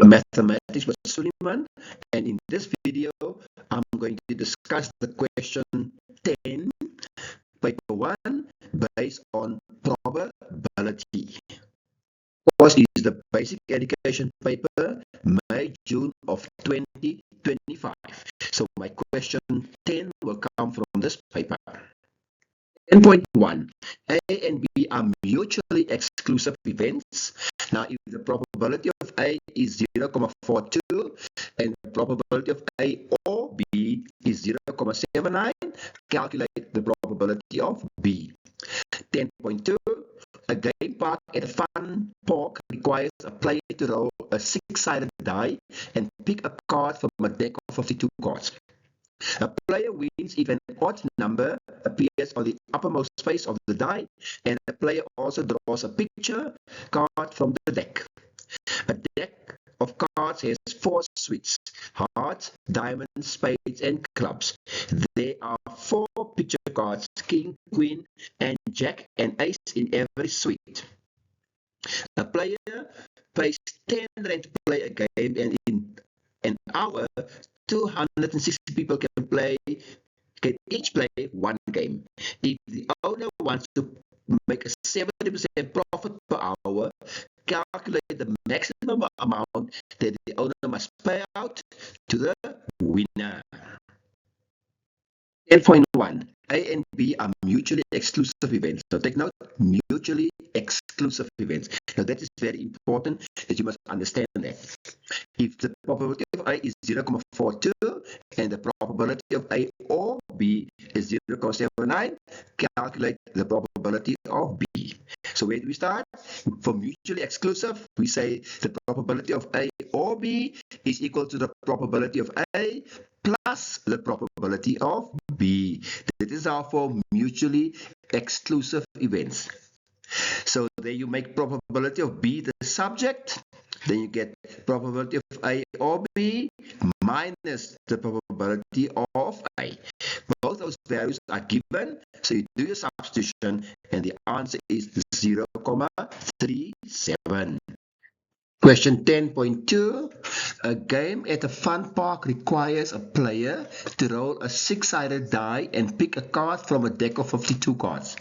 Mathematics with Suleiman, and in this video I'm going to discuss the question 10, paper 1, based on probability. Of course, it is the basic education paper, May, June of 2025. So my question 10 will come from this paper. 10.1. A and B are mutually exclusive events. Now, if the probability of A is 0.42 and the probability of A or B is 0.79, calculate the probability of B. 10.2. A game park at a fun park requires a player to roll a six-sided die and pick a card from a deck of 52 cards. A player wins if an odd number appears on the uppermost face of the die, and the player also draws a picture card from the deck. A deck of cards has 4 suites: hearts, diamonds, spades, and clubs. There are 4 picture cards: king, queen, and jack, and ace in every suite. A player pays 10 rand to play a game, and in an hour, 260 people can each play one game. If the owner wants to make a 70% profit per hour, calculate the maximum amount that the owner must pay out to the winner. 10.1. A and B are mutually exclusive events. So take note, mutually exclusive events. Now that is very important that you must understand that. If the probability of A is 0.42 and the probability of A or B is 0.79, calculate the probability of B. So where do we start? For mutually exclusive, we say the probability of A or B is equal to the probability of A plus the probability of B. That is our for mutually exclusive events. So there you make probability of B the subject, then you get probability of A or B minus the probability of A. Both those values are given, so you do your substitution, and the answer is 0.37. Question 10.2. A game at a fun park requires a player to roll a six-sided die and pick a card from a deck of 52 cards.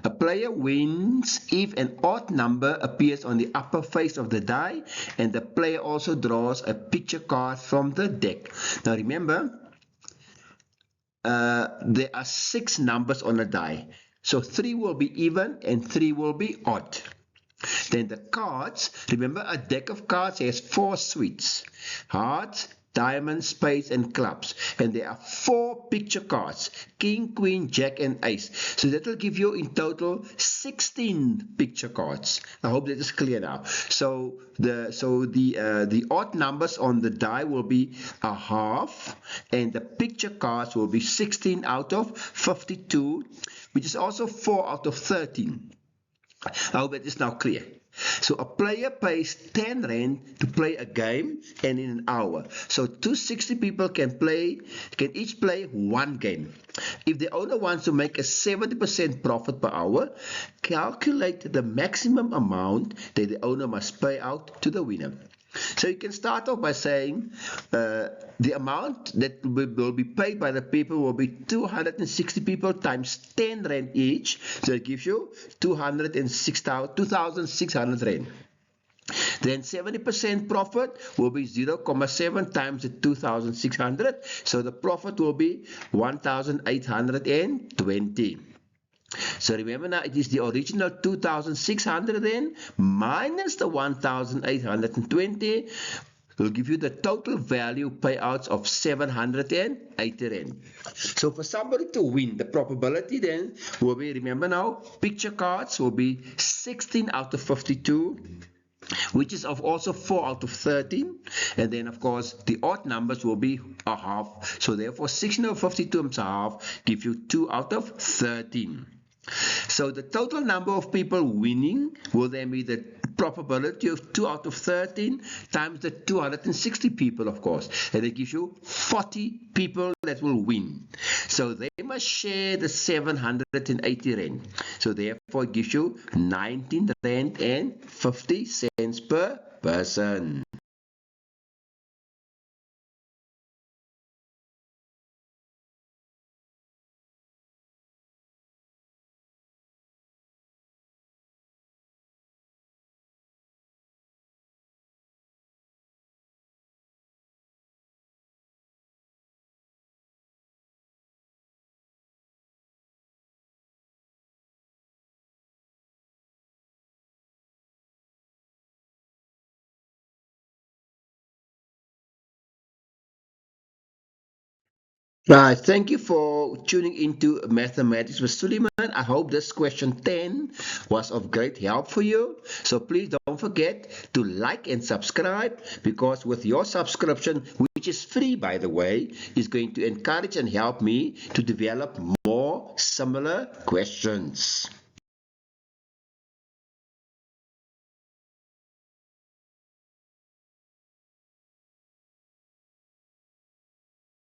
A player wins if an odd number appears on the upper face of the die, and the player also draws a picture card from the deck. Now remember, there are 6 numbers on a die. So 3 will be even and 3 will be odd. Then the cards, remember a deck of cards has 4 suites: hearts, diamonds, spades, and clubs. And there are 4 picture cards: king, queen, jack, and ace. So that will give you in total 16 picture cards. I hope that is clear now. So the odd numbers on the die will be a half, and the picture cards will be 16 out of 52, which is also 4 out of 13. I hope that is now clear. So a player pays 10 rand to play a game, and in an hour. So 260 people can each play one game. If the owner wants to make a 70% profit per hour, calculate the maximum amount that the owner must pay out to the winner. So you can start off by saying the amount that will be paid by the people will be 260 people times 10 rand each. So it gives you 2,600 rand. Then 70% profit will be 0.7 times the 2,600. So the profit will be 1,820. So remember now, it is the original 2,600 then minus the 1,820 will give you the total value payouts of 780 rand. So for somebody to win, the probability then will be, remember now, picture cards will be 16 out of 52, which is also 4 out of 13, and then of course the odd numbers will be a half. So therefore 16 out of 52 times a half give you 2 out of 13. So the total number of people winning will then be the probability of 2 out of 13 times the 260 people, of course, and it gives you 40 people that will win. So they must share the 780 rand. So therefore it gives you 19 rand and 50 cents per person. Right, thank you for tuning into Mathematics with Suleiman. I hope this question 10 was of great help for you. So please don't forget to like and subscribe, because with your subscription, which is free by the way, is going to encourage and help me to develop more similar questions.